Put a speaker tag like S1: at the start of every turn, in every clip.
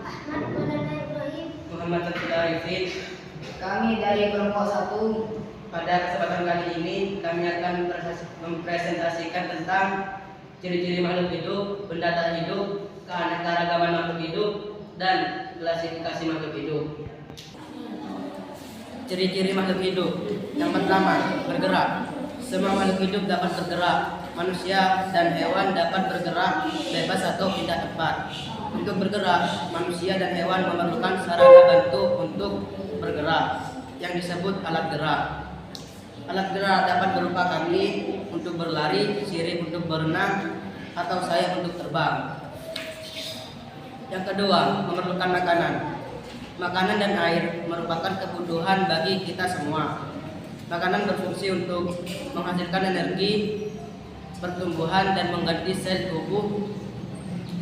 S1: Ahmad Maulana Ibrahim.
S2: Muhammad Abdul Arifin.
S3: Kami dari kelompok 1.
S2: Pada kesempatan kali ini kami akan mempresentasikan tentang ciri-ciri makhluk hidup, benda tak hidup, keanekaragaman makhluk hidup, dan klasifikasi makhluk hidup. Ciri-ciri makhluk hidup. Yang pertama, bergerak. Semua makhluk hidup dapat bergerak. Manusia dan hewan dapat bergerak bebas atau pindah tempat. Untuk bergerak, manusia dan hewan memerlukan sarana bantu untuk bergerak yang disebut alat gerak. Alat gerak dapat berupa kaki untuk berlari, sirip untuk berenang, atau sayap untuk terbang. Yang kedua, memerlukan makanan. Makanan dan air merupakan kebutuhan bagi kita semua. Makanan berfungsi untuk menghasilkan energi, pertumbuhan, dan mengganti sel tubuh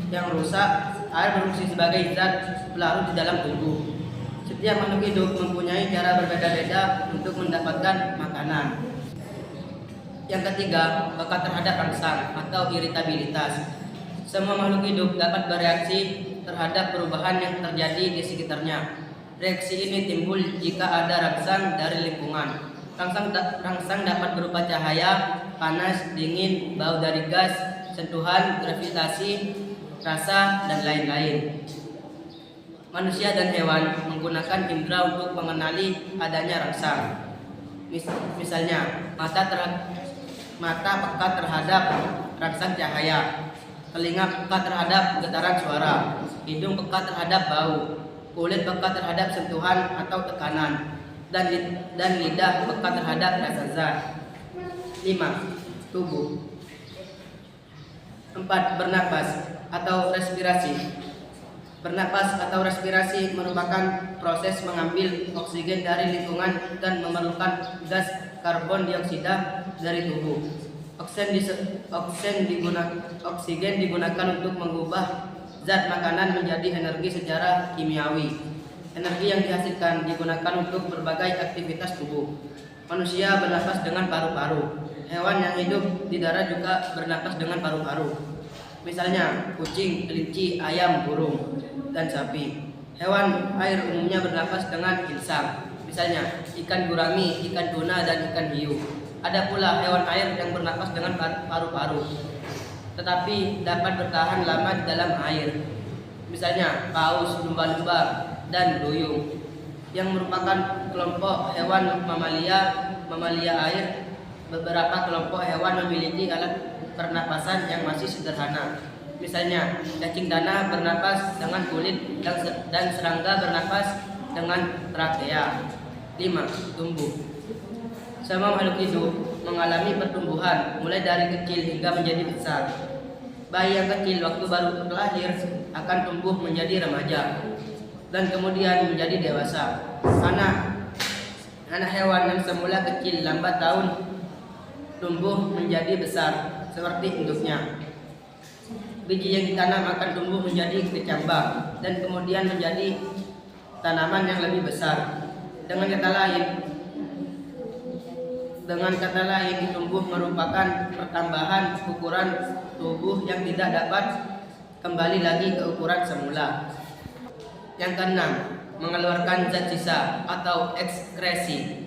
S2: yang rusak. Air berfungsi sebagai zat pelarut di dalam tubuh. Setiap makhluk hidup mempunyai cara berbeda-beda untuk mendapatkan makanan. Yang ketiga, bakat terhadap rangsang atau iritabilitas. Semua makhluk hidup dapat bereaksi terhadap perubahan yang terjadi di sekitarnya. Reaksi ini timbul jika ada rangsang dari lingkungan. Rangsang dapat berupa cahaya, panas, dingin, bau dari gas, sentuhan, gravitasi, rasa, dan lain-lain. Manusia dan hewan menggunakan indera untuk mengenali adanya rangsang. Misalnya, mata peka terhadap rangsang cahaya, telinga peka terhadap getaran suara, hidung peka terhadap bau, kulit peka terhadap sentuhan atau tekanan, dan lidah peka terhadap rasa zat. 5. Tubuh. 4. Bernapas atau respirasi. Bernapas atau respirasi merupakan proses mengambil oksigen dari lingkungan dan memerlukan gas karbon dioksida dari tubuh. Oksigen digunakan untuk mengubah zat makanan menjadi energi secara kimiawi. Energi yang dihasilkan digunakan untuk berbagai aktivitas tubuh. Manusia bernapas dengan paru-paru. Hewan yang hidup di darat juga bernapas dengan paru-paru. Misalnya kucing, kelinci, ayam, burung, dan sapi. Hewan air umumnya bernapas dengan insang. Misalnya ikan gurami, ikan tuna, dan ikan hiu. Ada pula hewan air yang bernapas dengan paru-paru, tetapi dapat bertahan lama di dalam air. Misalnya paus, lumba-lumba, dan duyung, yang merupakan kelompok hewan mamalia air. Beberapa kelompok hewan memiliki alat pernapasan yang masih sederhana. Misalnya, cacing tanah bernapas dengan kulit dan serangga bernapas dengan trakea. 5. Tumbuh. Semua makhluk hidup mengalami pertumbuhan mulai dari kecil hingga menjadi besar. Bayi yang kecil waktu baru lahir akan tumbuh menjadi remaja dan kemudian menjadi dewasa. Anak hewan yang semula kecil lambat tahun tumbuh menjadi besar seperti induknya. Biji yang ditanam akan tumbuh menjadi kecambah dan kemudian menjadi tanaman yang lebih besar. Dengan kata lain, tumbuh merupakan pertambahan ukuran tubuh yang tidak dapat kembali lagi ke ukuran semula. Yang keenam, mengeluarkan zat sisa atau ekskresi.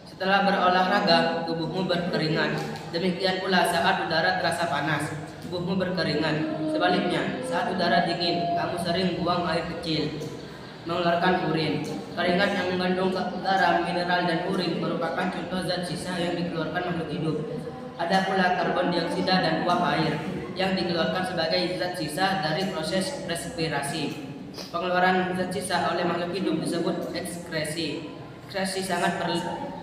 S2: Setelah berolahraga, tubuhmu berkeringat. Demikian pula saat udara terasa panas, tubuhmu berkeringat. Sebaliknya, saat udara dingin, kamu sering buang air kecil, mengeluarkan urin. Keringat yang mengandung garam, mineral, dan urin merupakan contoh zat sisa yang dikeluarkan makhluk hidup. Ada pula karbon dioksida dan uap air yang dikeluarkan sebagai zat sisa dari proses respirasi. Pengeluaran zat sisa oleh makhluk hidup disebut ekskresi. Ekskresi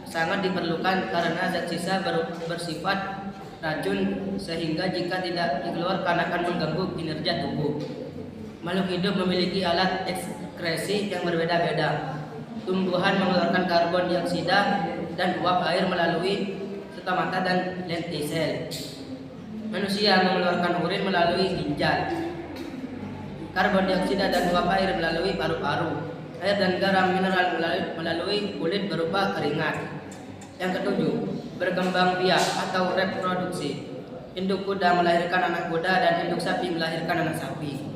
S2: sangat diperlukan karena zat sisa bersifat racun sehingga jika tidak dikeluarkan akan mengganggu kinerja tubuh. Makhluk hidup memiliki alat ekskresi yang berbeda-beda. Tumbuhan mengeluarkan karbon dioksida dan uap air melalui stomata dan lentisel. Manusia mengeluarkan urin melalui ginjal. Karbon dioksida dan uap air melalui paru-paru. Air dan garam mineral melalui kulit berupa keringat. Yang ketujuh, berkembang biak atau reproduksi. Induk kuda melahirkan anak kuda dan induk sapi melahirkan anak sapi.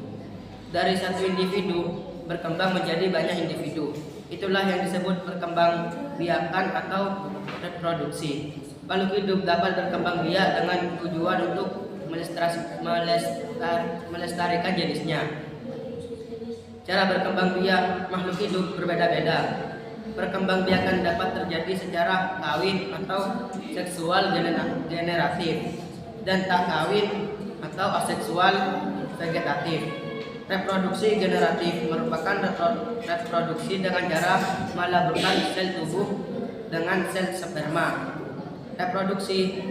S2: Dari satu individu berkembang menjadi banyak individu. Itulah yang disebut perkembangbiakan atau reproduksi. Makhluk hidup dapat berkembang biak dengan tujuan untuk melestarikan jenisnya. Cara berkembang biak makhluk hidup berbeda-beda. Perkembangbiakan dapat terjadi secara kawin atau seksual generatif dan tak kawin atau aseksual vegetatif. Reproduksi generatif merupakan reproduksi dengan cara melaburkan sel tubuh dengan sel sperma. Reproduksi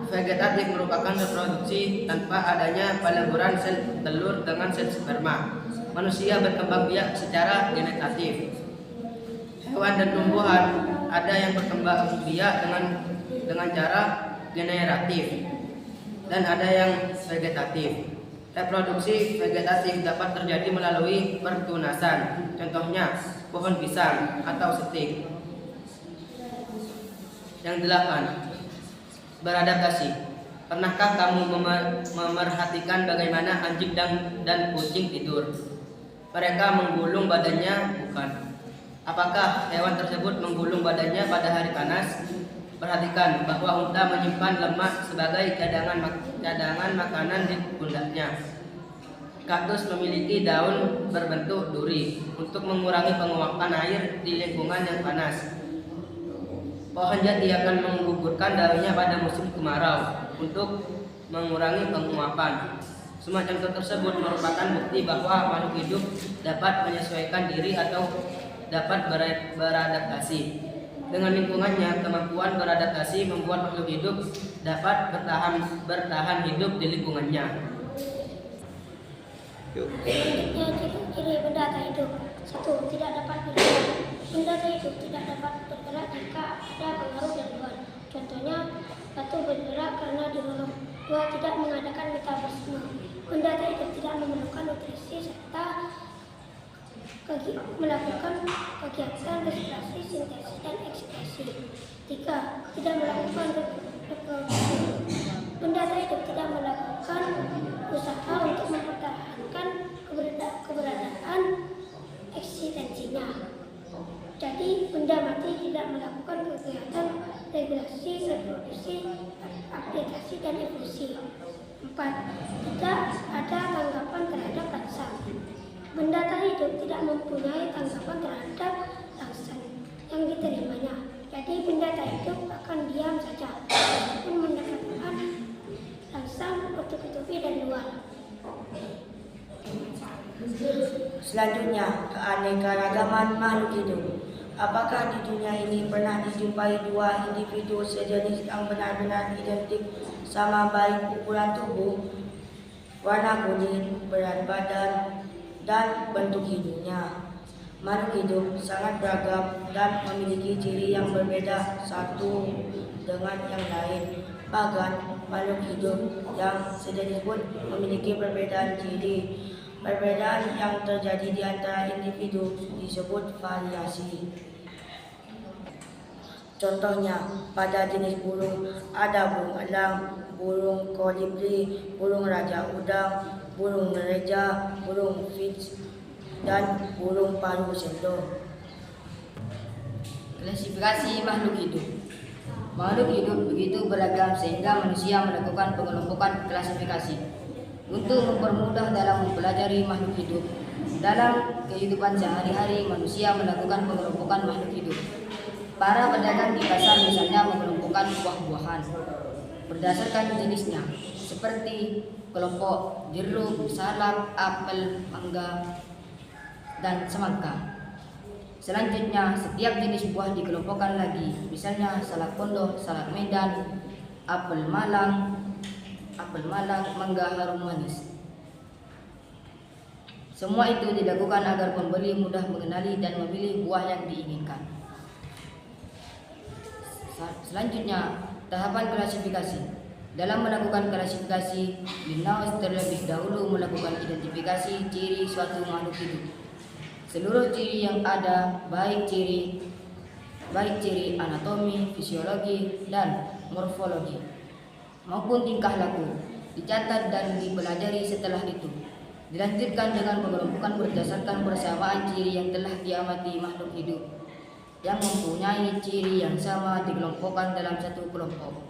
S2: vegetatif merupakan reproduksi tanpa adanya peleburan sel telur dengan sel sperma. Manusia berkembang biak secara generatif. Hewan dan tumbuhan ada yang berkembang biak dengan cara generatif dan ada yang vegetatif. Reproduksi vegetatif dapat terjadi melalui pertunasan, contohnya pohon pisang atau setik. Yang 8. Beradaptasi. Pernahkah kamu memerhatikan bagaimana anjing dan kucing tidur? Mereka menggulung badannya, bukan? Apakah hewan tersebut menggulung badannya pada hari panas? Perhatikan bahwa unta menyimpan lemak sebagai cadangan makanan di pundaknya. Kaktus memiliki daun berbentuk duri untuk mengurangi penguapan air di lingkungan yang panas. Pohon jati akan menggugurkan daunnya pada musim kemarau untuk mengurangi penguapan. Semua contoh tersebut merupakan bukti bahwa makhluk hidup dapat menyesuaikan diri atau dapat beradaptasi dengan lingkungannya. Kemampuan beradaptasi membuat makhluk hidup dapat bertahan hidup di lingkungannya.
S1: Selanjutnya, ciri-ciri benda tak hidup. 1. Tidak dapat bergerak. Benda tak hidup tidak dapat bergerak jika ada pengaruh dari luar. Contohnya, batu bergerak karena didorong. 2. Tidak mengadakan metabolisme. Benda tak hidup tidak memerlukan nutrisi serta melakukan kegiatan respirasi, sintesis, dan ekskresi. 3. Tidak melakukan reproduksi. Benda tak hidup tidak melakukan usaha untuk mempertahankan keberadaan eksistensinya. Jadi, benda mati tidak melakukan kegiatan regulasi, reproduksi, aplikasi, dan evolusi. 4. Tidak ada tanggapan terhadap rasa. Benda tak hidup tidak mempunyai tanggapan terhadap rasa yang diterimanya. Jadi, benda tak hidup akan diam saja meskipun mendapatkan rasa bertubi-tubi dari luar.
S4: Selanjutnya, keanekaragaman makhluk hidup. Apakah di dunia ini pernah dijumpai dua individu sejenis yang benar-benar identik sama, baik ukuran tubuh, warna kulit, berat badan, dan bentuk hidungnya? Makhluk hidup sangat beragam dan memiliki ciri yang berbeda satu dengan yang lain. Bahkan makhluk hidup yang sejenis pun memiliki perbedaan ciri. Perbedaan yang terjadi di antara individu disebut variasi. Contohnya, pada jenis burung ada burung elang, burung kolibri, burung raja udang, burung gereja, burung finch, dan burung paruh sendok.
S3: Klasifikasi makhluk hidup. Makhluk hidup begitu beragam sehingga manusia melakukan pengelompokan klasifikasi untuk mempermudah dalam mempelajari makhluk hidup. Dalam kehidupan sehari-hari, manusia melakukan pengelompokan makhluk hidup. Para pedagang di pasar misalnya mengelompokkan buah-buahan berdasarkan jenisnya, seperti kelompok jeruk, salak, apel, mangga, dan semangka. Selanjutnya, setiap jenis buah dikelompokkan lagi, misalnya salak pondok, salak Medan, apel Malang, mangga harum manis. Semua itu dilakukan agar pembeli mudah mengenali dan memilih buah yang diinginkan. Selanjutnya, tahapan klasifikasi. Dalam melakukan klasifikasi, Linnaeus terlebih dahulu melakukan identifikasi ciri suatu makhluk hidup. Seluruh ciri yang ada, baik ciri anatomi, fisiologi, dan morfologi, maupun tingkah laku, dicatat dan dipelajari. Setelah itu, Dilanjutkan dengan pengelompokan berdasarkan persamaan ciri yang telah diamati makhluk hidup yang mempunyai ciri yang sama dikelompokkan dalam satu kelompok.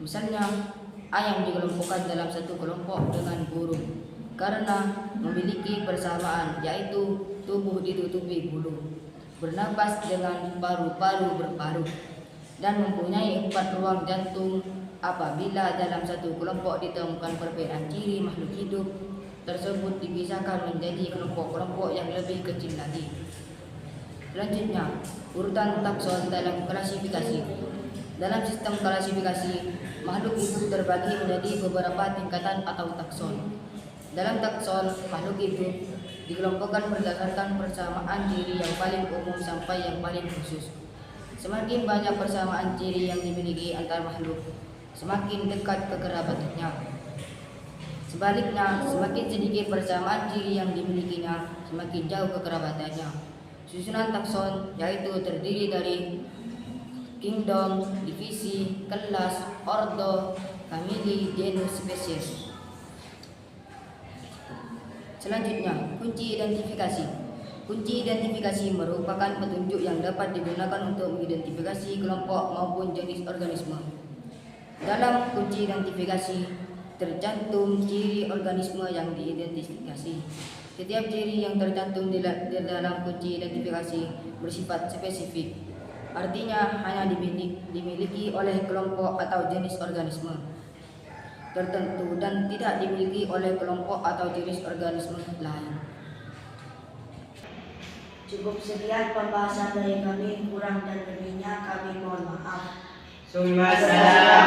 S3: Misalnya, ayam dikelompokkan dalam satu kelompok dengan burung karena memiliki persamaan, yaitu tubuh ditutupi bulu, bernapas dengan paru-paru berparu, dan mempunyai 4 ruang jantung. Apabila dalam satu kelompok ditemukan perbedaan ciri, makhluk hidup tersebut dipisahkan menjadi kelompok-kelompok yang lebih kecil lagi. Selanjutnya, urutan takson dalam klasifikasi. Dalam sistem klasifikasi, makhluk hidup terbagi menjadi beberapa tingkatan atau takson. Dalam takson, makhluk hidup dikelompokkan berdasarkan persamaan ciri yang paling umum sampai yang paling khusus. Semakin banyak persamaan ciri yang dimiliki antar makhluk, semakin dekat kekerabatannya. Sebaliknya, semakin sedikit persamaan ciri yang dimilikinya, semakin jauh kekerabatannya. Susunan takson yaitu terdiri dari kingdom, divisi, kelas, ordo, famili, genus, spesies. Selanjutnya, kunci identifikasi. Kunci identifikasi merupakan petunjuk yang dapat digunakan untuk mengidentifikasi kelompok maupun jenis organisme. Dalam kunci identifikasi tercantum ciri organisme yang diidentifikasi. Setiap ciri yang tercantum di dalam kunci identifikasi bersifat spesifik, artinya hanya dimiliki oleh kelompok atau jenis organisme tertentu dan tidak dimiliki oleh kelompok atau jenis organisme lain.
S4: Cukup sekian pembahasan dari kami, kurang dan lebihnya kami mohon maaf.
S2: Assalamualaikum.